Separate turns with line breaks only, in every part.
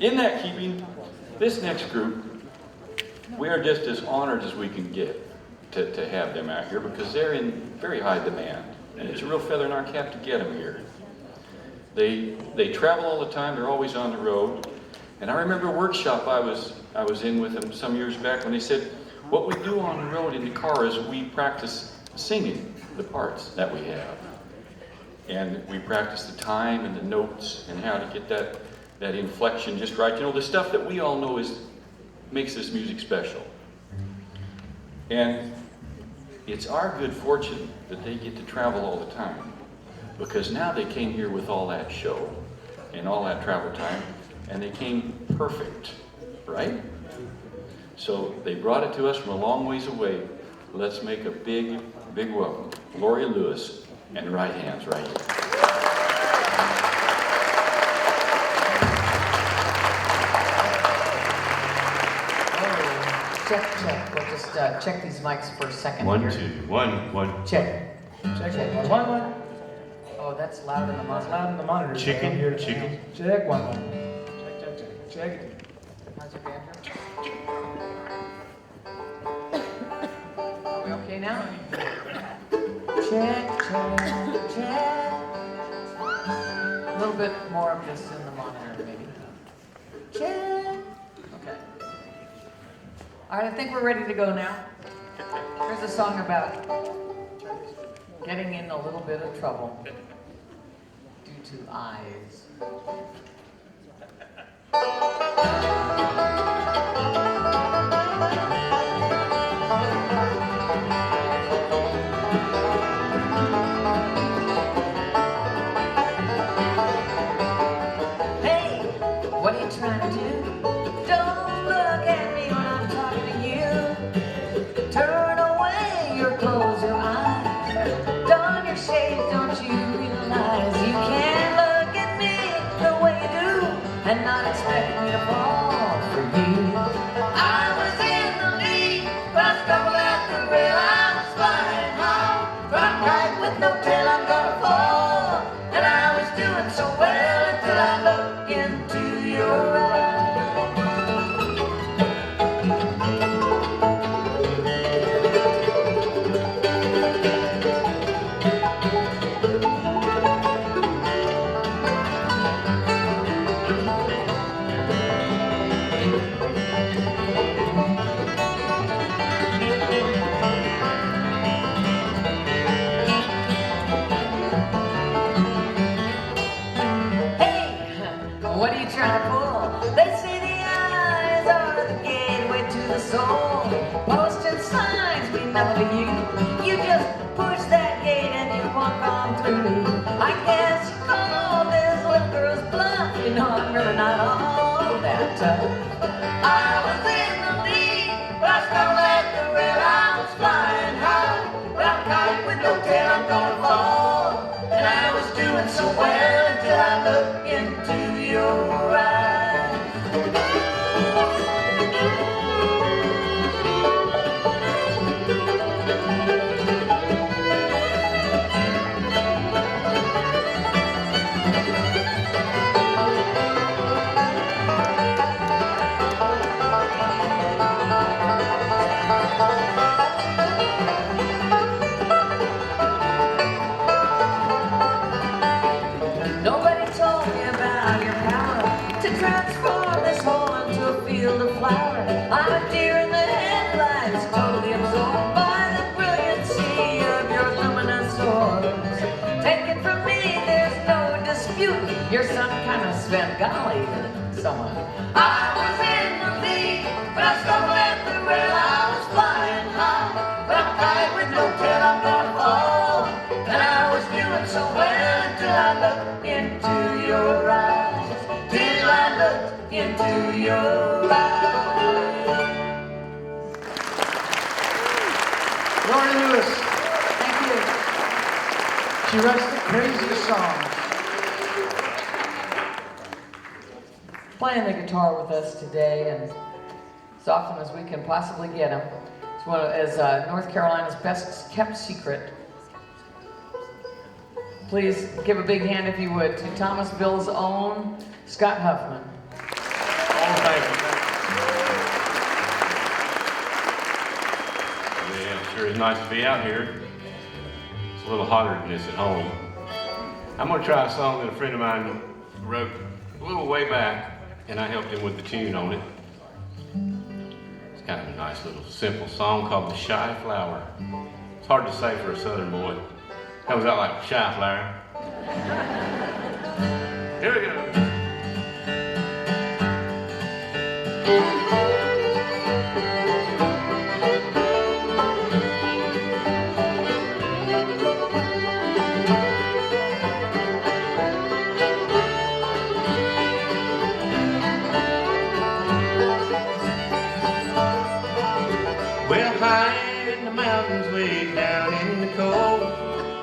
in that keeping, this next group, we are just as honored as we can get to have them out here because they're in very high demand. And it's a real feather in our cap to get them here. They travel all the time, they're always on the road. And I remember a workshop I was in with them some years back when they said, what we do on the road in the car is we practice singing the parts that we have. And we practice the time and the notes and how to get that inflection just right. You know, the stuff that we all know makes this music special. And it's our good fortune that they get to travel all the time, because now they came here with all that show and all that travel time, and they came perfect, right? So they brought it to us from a long ways away. Let's make a big, big welcome. Laurie Lewis and Right Hands right here.
Check. We'll just check these mics for a second.
One,
here.
2, 1.
Check.
One.
Oh, that's loud in the
It's
monitor.
loud in the monitor.
Chicken.
Check. One. Check it.
How's your banjo? Are we okay now? Check. A little bit more of this in the monitor, maybe. Check. Okay. All right, I think we're ready to go now. Here's a song about getting in a little bit of trouble due to eyes. Hey, what are you trying to do? Don't look at me when I'm talking to you. Turn away or close your eyes. Don your shades, don't you realize you can't look at me the way you do and not expect me to fall for you. I was in the lead, but I stumbled at the rail. I was flying high, but I'm right with no tail. I'm gonna fall, and I was doing so well until I looked into your eyes. What are you trying to pull? They say the eyes are the gateway to the soul. Posting signs mean nothing to you. You just push that gate and you walk on through. I guess you call this little girl's bluff. You know I'm really not all that tough. I was in the lead, but I stumbled at the rail. I was flying high, but I'm caught with no tail. I'm gonna fall, and I was doing so well until I looked into your eyes. Nobody told me about your power to transform this hole into a field of flowers. I'm a deer in the headlights, totally absorbed by the brilliancy of your luminous orbs. Take it from me, there's no dispute. You're some kind of Svengali or someone. I was in the lead, but I stumbled at the rail. I was flying high, but I'm tied with no tail. I'm gonna fall, and I was doing so well until I looked into your eyes. Till I looked into your eyes.
Laurie Lewis.
Thank you.
She writes the craziest songs.
Playing the guitar with us today, and as often as we can possibly get him. It's one of North Carolina's best kept secret. Please give a big hand, if you would, to Thomasville's own Scott Huffman.
Sure is nice to be out here. It's a little hotter than this at home. I'm gonna try a song that a friend of mine wrote a little way back, and I helped him with the tune on it. It's kind of a nice little simple song called The Shy Flower. It's hard to say for a southern boy. Comes out like shy flower. Here we go. Well, high in the mountains, way down in the cold,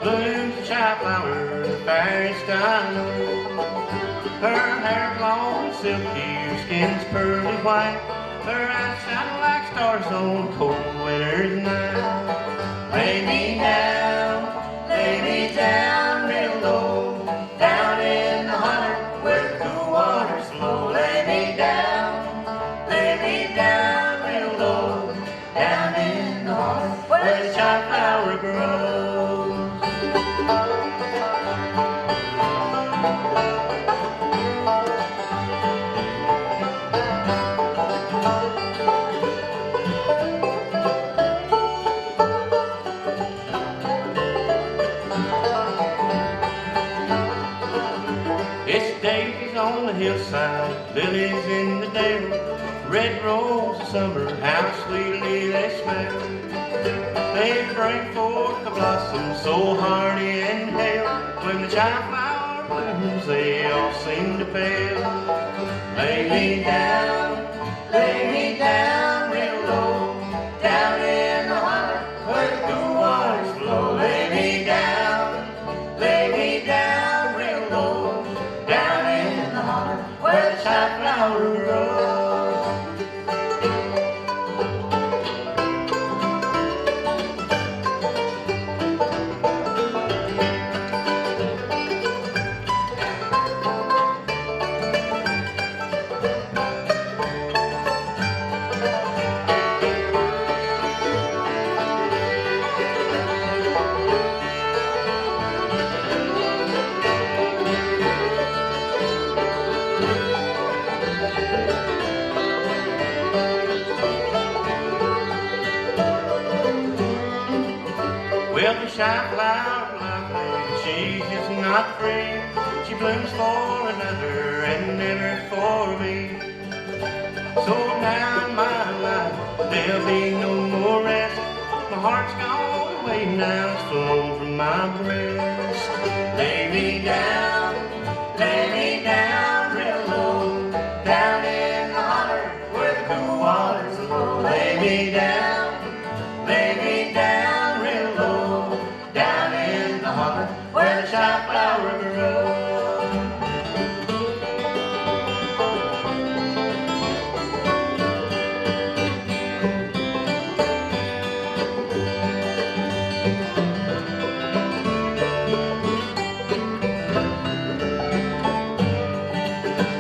blooms a shy flower, the fairest I know. Her hair's long and silky, her skin's pearly white, her eyes shine like stars on a cold winter's night. Lay me down real low, down in the hunter where the cool waters flow. Lay me down real low, down in the heart where the shy flower grows. It's daisies on the hillside, lilies in the dale, red rose of summer, how sweetly they smell. They bring forth the blossom so hardy and hale. When the shy flower blooms, they all seem to pale. Lay me down real low, down in the heart where the cool waters flow. Lay me down real low, down in the heart where the shy flower grows. Well, the shy flower lovely, she's just not free. She blooms for another and never for me. So now in my life, there'll be no more rest. My heart's gone away now, it's flown from my breast. Lay me down real low, down in the holler where the cool waters flow. Lay me down real low, down in the holler where the shy flower grows.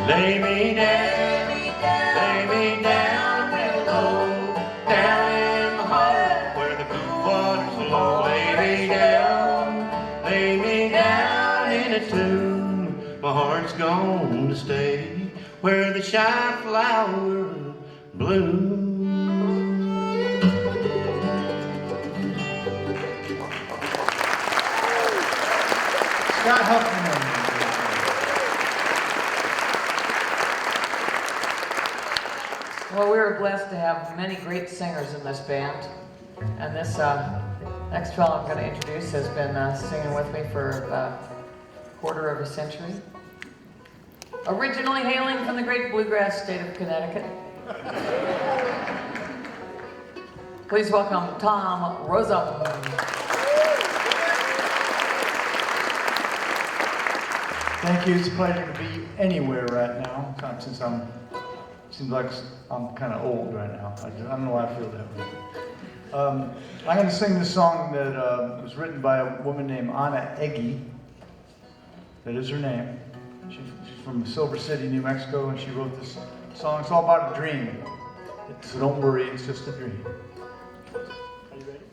Lay me down real low, down in the heart where the cool waters flow. Lay me down in a tomb. My heart's gone to stay where the shy flower blooms.
Scott Huffman.
Well, we were blessed to have many great singers in this band. And this next fellow I'm going to introduce has been singing with me for a quarter of a century. Originally hailing from the great Bluegrass state of Connecticut. Please welcome Tom Rozum.
Thank you. It's a pleasure to be anywhere right now, since seems like I'm kind of old right now. I don't know why I feel that way. I'm going to sing this song that was written by a woman named Anna Eggy. That is her name. She's from Silver City, New Mexico, and she wrote this song. It's all about a dream. So don't worry, it's just a dream. Are you ready?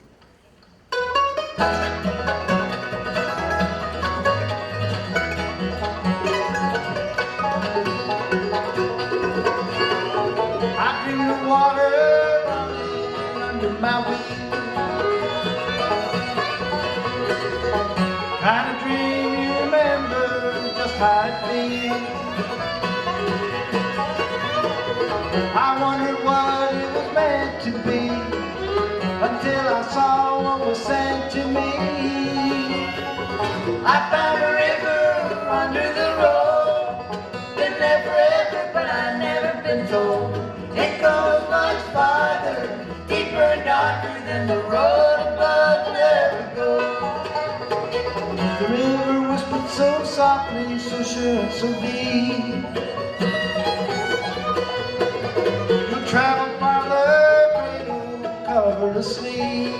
I dream the water running under my wings. Kind of dream you remember just how it feels. I wondered what it was meant to be until I saw what was sent to me. I found a river under the road. Been there forever, but I've never been told. It goes much farther, deeper and darker than the road above will ever go. The river whispered so softly, so sure and so deep. You'll travel farther, cradle covered asleep.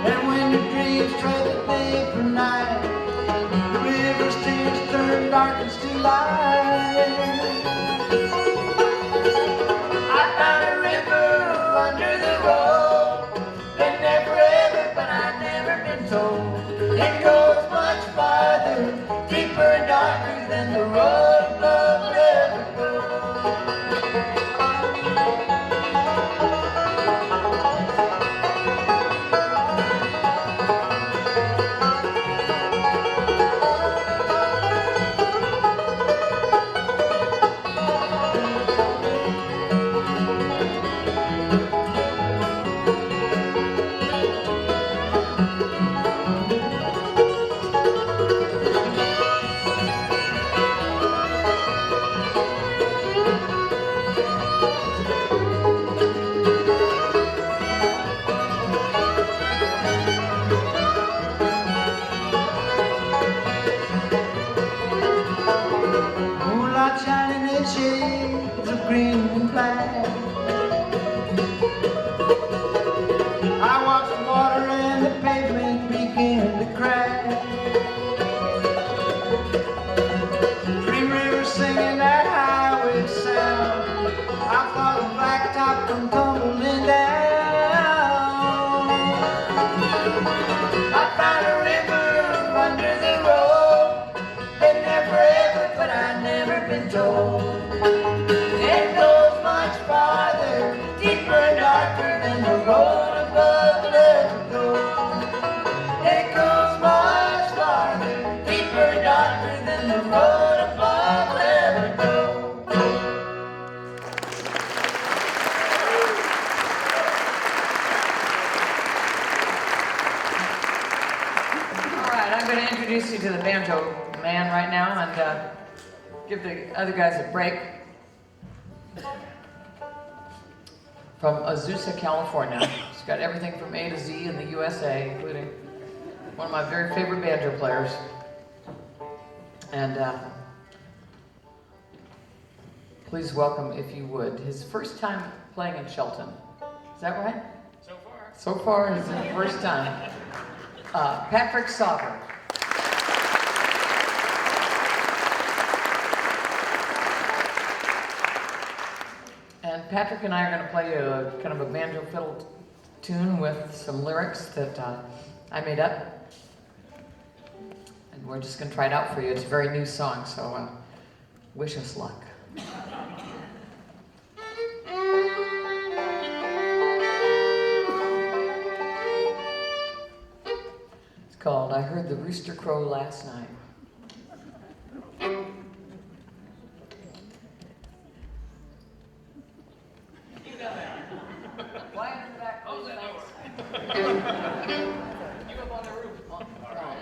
And when your dreams tread the day for night, the river's tears turn darkness to light. I found a river under the road. Been there forever, but I've never been told. It goes much farther, deeper and darker than the road above will ever go. Moonlight shining in shades of green and black. I watch the water and the pavement begin to crack. Dream river singing that highway sound. I thought the blacktop come tumbling down. I found a river under the road. Been there forever, but I've never been told. It goes much farther, deeper and darker than the road above will ever go. It goes much farther, deeper and darker than the road above will ever go.
All right, I'm going to introduce you to the banjo man right now and give the other guys a break. From Azusa, California. He's got everything from A to Z in the USA, including one of my very favorite banjo players. And please welcome, if you would, his first time playing in Shelton. Is that right?
So far.
So far, it's his first time. Patric Sauber. And Patrick and I are going to play a kind of a banjo fiddle tune with some lyrics that I made up. And we're just going to try it out for you. It's a very new song, so wish us luck. It's called I Heard the Rooster Crow Last Night. Why in the back?
Close that door. You up on the roof. All right.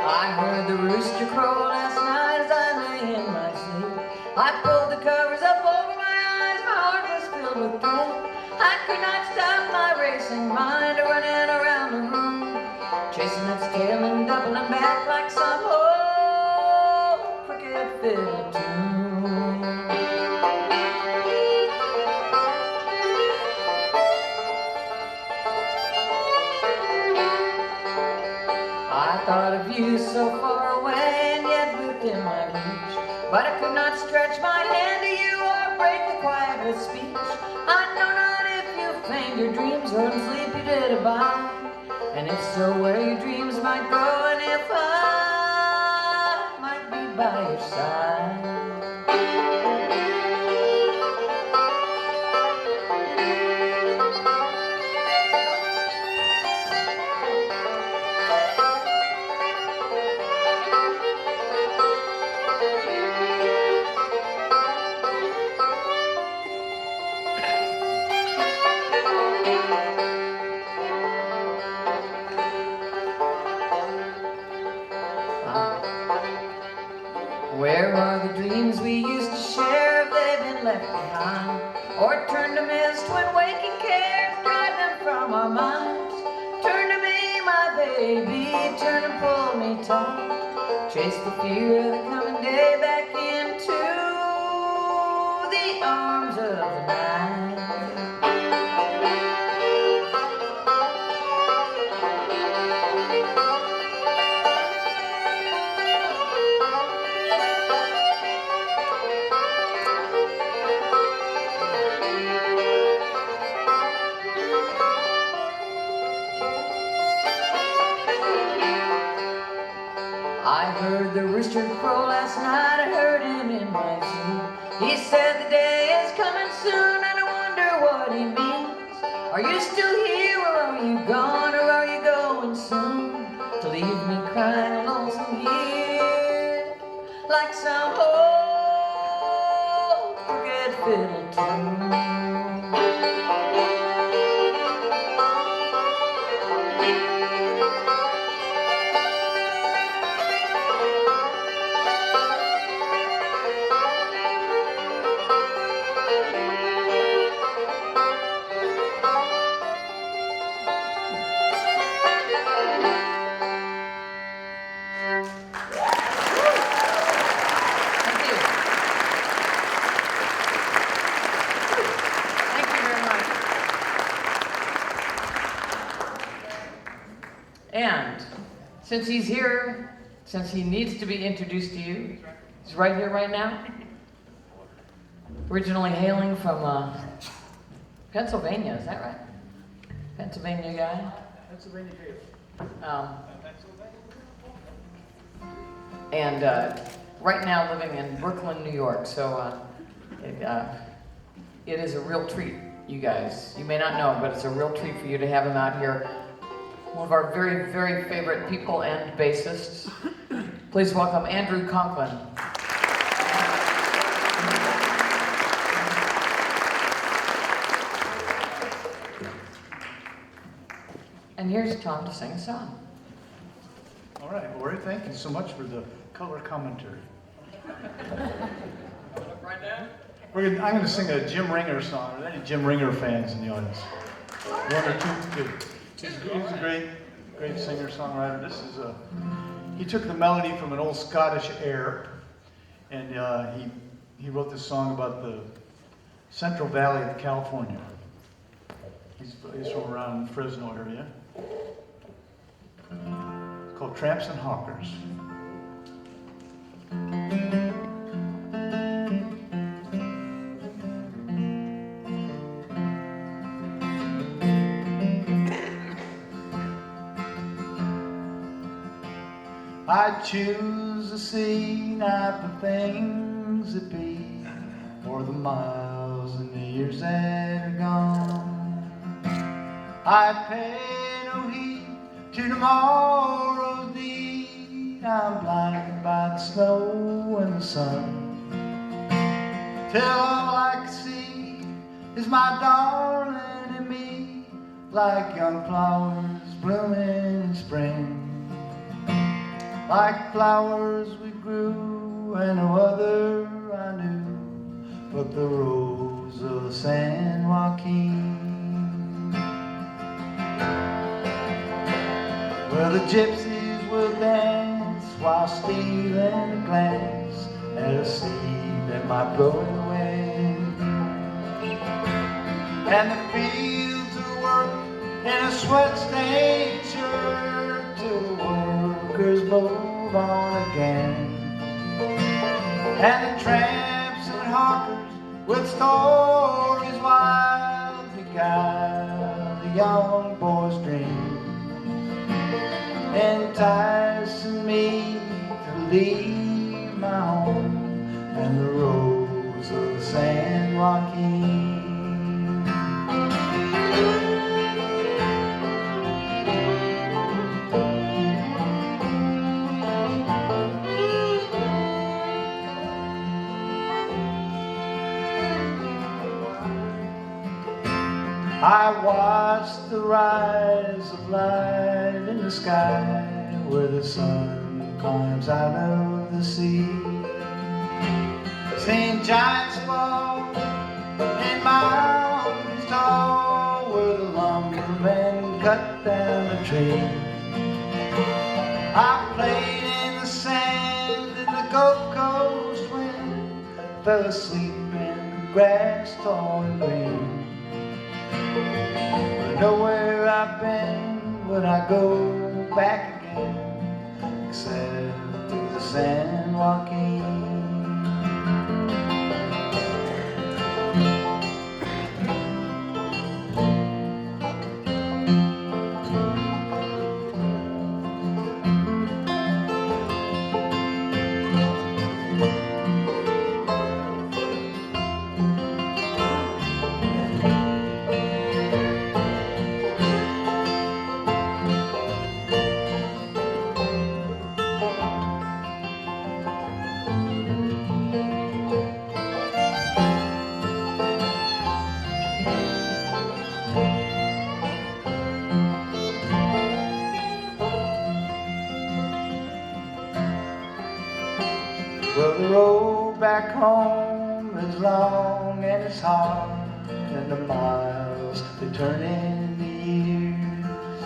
I heard the rooster crow last night as I lay in my sleep. I pulled the covers up over my eyes, my heart was filled with dread. I could not stop my racing mind running around the room, chasing its tail and doubling back like some old crooked fiddle tune. thought of you so far away and yet within my reach, but I could not stretch my hand to you or break the quiet with speech. I know not if you feigned your dreams or in sleep you did abide, and if so, where your dreams might go, and if I might be by your side. Where are the dreams we used to share? Have they been left behind, or turned to mist when waking cares drive them from our minds? Turn to me, my baby, turn and pull me tight. Chase the fear of the coming day back into the arms of the night. I heard the rooster crow last night, I heard him in my zoo. He said the day is coming soon, and I wonder what he means. Are you still here, or are you gone, or are you going soon to leave me crying lonesome here, like some old crooked fiddle tune? And since he's here, since he needs to be introduced to you, he's right here right now. Originally hailing from Pennsylvania, is that right? Pennsylvania guy?
Pennsylvania Gale.
And right now living in Brooklyn, New York. So it is a real treat, you guys. You may not know, but it's a real treat for you to have him out here. One of our very, very favorite people and bassists. Please welcome Andrew Conklin. And here's Tom to sing a song.
All right, Laurie, thank you so much for the color commentary. I'm going to sing a Jim Ringer song. Are there any Jim Ringer fans in the audience? One or two? Good. He's a great singer-songwriter. This is he took the melody from an old Scottish air, and he wrote this song about the Central Valley of California. He's from around Fresno area. It's called Tramps and Hawkers. I choose to see not the things that be, or the miles and the years that are gone. I pay no heed to tomorrow's deed. I'm blinded by the snow and the sun, till all I can see is my darling and me, like young flowers blooming in spring. Like flowers we grew, and no other I knew but the rose of San Joaquin. Well, the gypsies will dance while stealing a glance at a seed that might blow in the wind. And the fields will work in a sweat-stained shirt till the work move on again. And the tramps and hawkers with stories wild beguile the young boy's dream, enticing me to leave my home and the roads of San Joaquin. I watched the rise of light in the sky where the sun climbs out of the sea. Seen giants fall and mountains tall where the lumbermen cut down a tree. I played in the sand in the Gulf Coast wind, fell asleep in the grass tall and green. Nowhere I've been would I go back again, except to the San Joaquin. Well, the road back home is long and it's hard, and the miles they turn into years,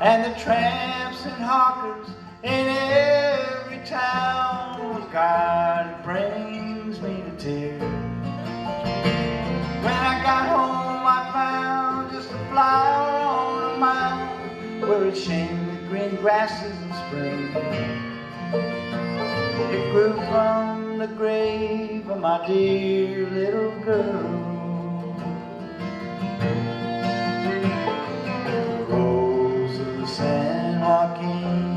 and the tramps and hawkers in every town, oh God, it brings me to tears. When I got home I found just a flower on a mound where it shamed the green grasses in spring. It grew from the grave of my dear little girl. The rose of the San Joaquin.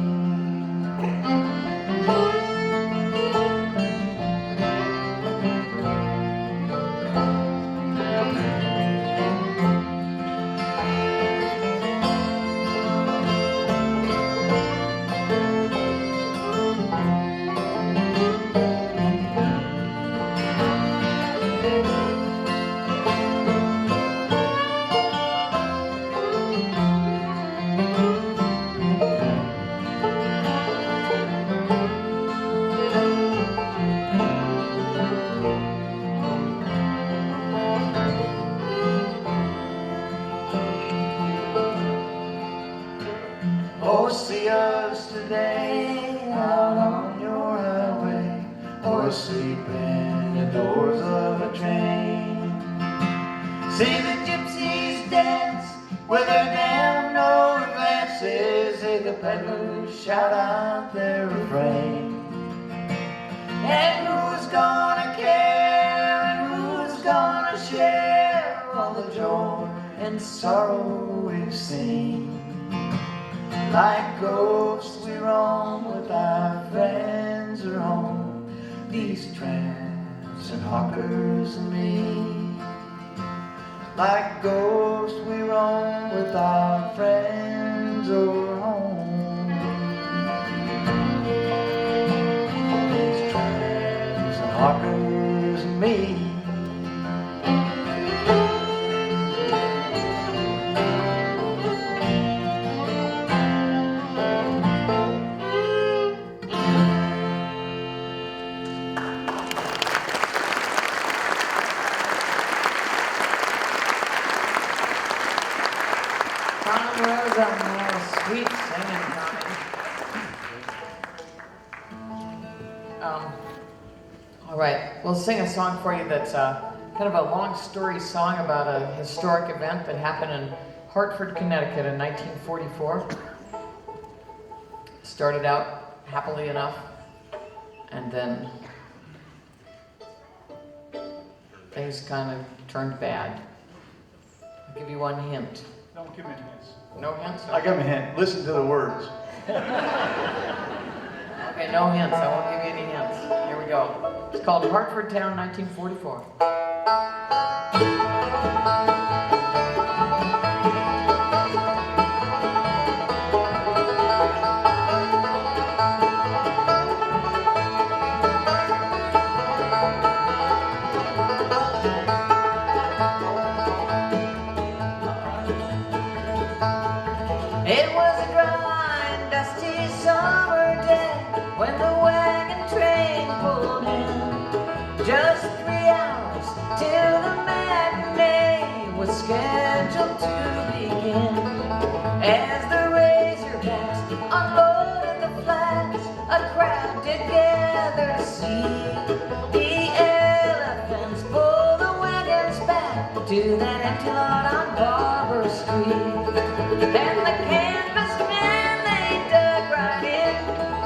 Oh, see us today out on your highway, or sleeping indoors of a train. See the gypsies dance with their damn no glances. Hear the peddlers shout out their refrain. And who's gonna care, and who's gonna share all the joy and sorrow we've seen? Like ghosts we roam with our friends at home, these tramps and hawkers and me. Like ghosts we roam with our friends over home, these tramps and hawkers and me.
Rozum, sweet singing, Connie. All right, we'll sing a song for you that's kind of a long story song about a historic event that happened in Hartford, Connecticut in 1944. started out happily enough, and then things kind of turned bad. I'll give you one hint.
Don't give me hints.
No hints?
I got a hint. Listen to the words.
Okay, no hints. I won't give you any hints. Here we go. It's called Hartford Town, 1944.
It was a dry and dusty summer day when the wagon train pulled in. Just 3 hours till the matinee was scheduled to begin. As the Razorbacks unloaded the flats, a crowd did gather to see the elephants pull the wagons back to that empty lot on Barber Street. Then the canvas men, they dug right in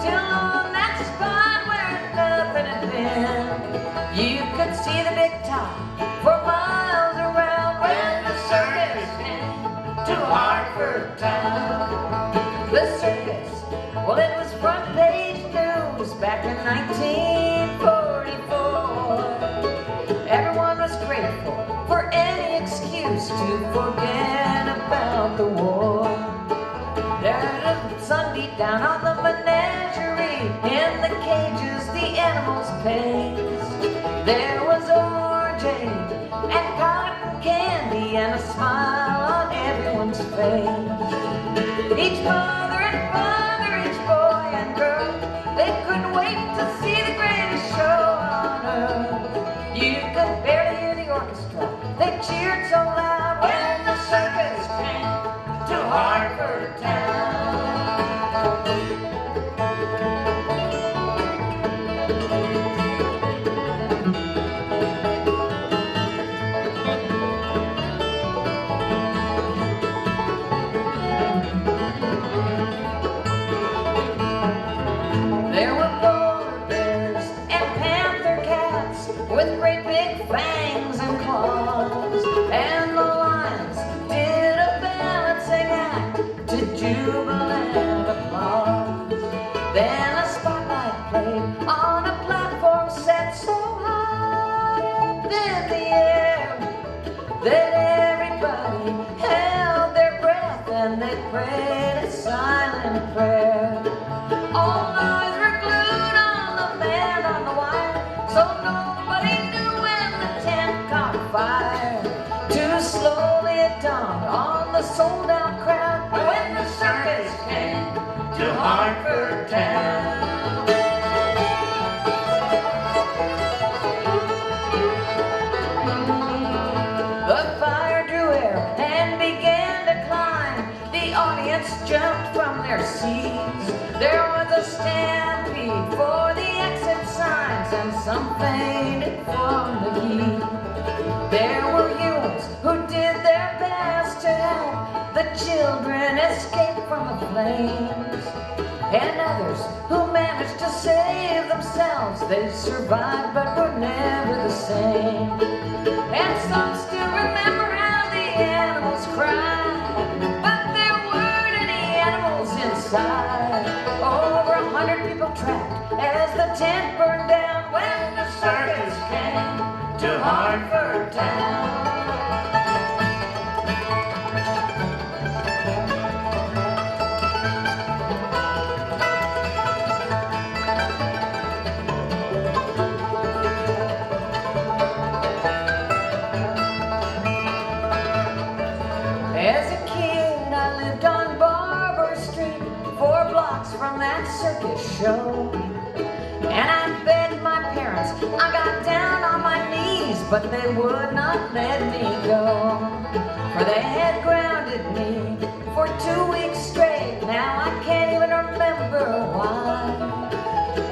till on that spot where nothing had been. You could see the big top for miles around when the circus came to Hartford Town. The circus, well, it was front page news back in 1944. Everyone was grateful for any excuse to forget about the war. There the sun beat down on the menagerie, in the cages the animals paced. There was orangeade and cotton candy and a smile on everyone's face. Each mother and father, each boy and girl, they couldn't wait to see the greatest show on earth. You could barely hear the orchestra, they cheered so loud when the circus came to Hartford Town. There were polar bears and panther cats with great big fangs and claws, and the lions did a balancing act to jubilant applause. Then a spotlight played on a platform set so high up in the air that everybody held their breath and they prayed a silent prayer. All eyes were glued on the man on the wire, so nobody knew when the tent caught fire. Too slowly it dawned on the sold-out crowd when the circus came to Hartford Town. The fire drew air and began to climb. The audience jumped from their seats. There was a stampede for the exit signs and some fainted from the heat. There were heroes who did their best to help the children escape from the flames, and others who managed to save themselves. They survived but were never the same. And some still remember how the animals cried, but there weren't any animals inside. Over 100 people trapped as the tent burned down when the circus came to Hartford Town. As a kid, I lived on Barber Street, 4 blocks from that circus show. And I begged my parents, I got down on my knees, but they would not let me go. For they had grounded me for 2 weeks straight. Now I can't even remember why.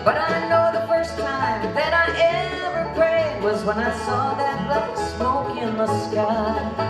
But I know the first time that I ever prayed was when I saw that black smoke in the sky.